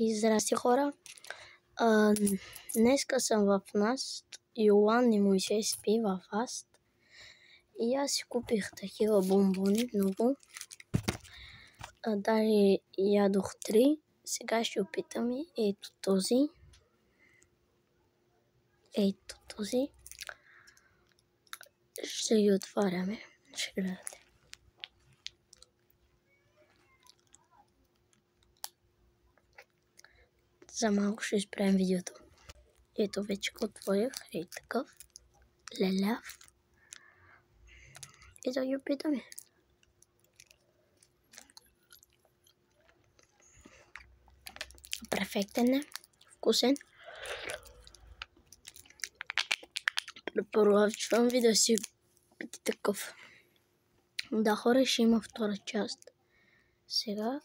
И здрасти, хора! Днеска съм в Наст. Йоан и Моисей спи в Аст. И аз си купих такива бомбони много. Дали ядох 3. Сега ще опитаме. Ето този. Ето този. Ще ги отваряме. Ще гледате. За малко ще изправим видеото. Ето вече го отворих. Ей такъв. Леляв. И да ги опитаме. Перфектен е. Вкусен. Препоръчвам ви да си купите такъв. Да, хора, ще има втора част. Сега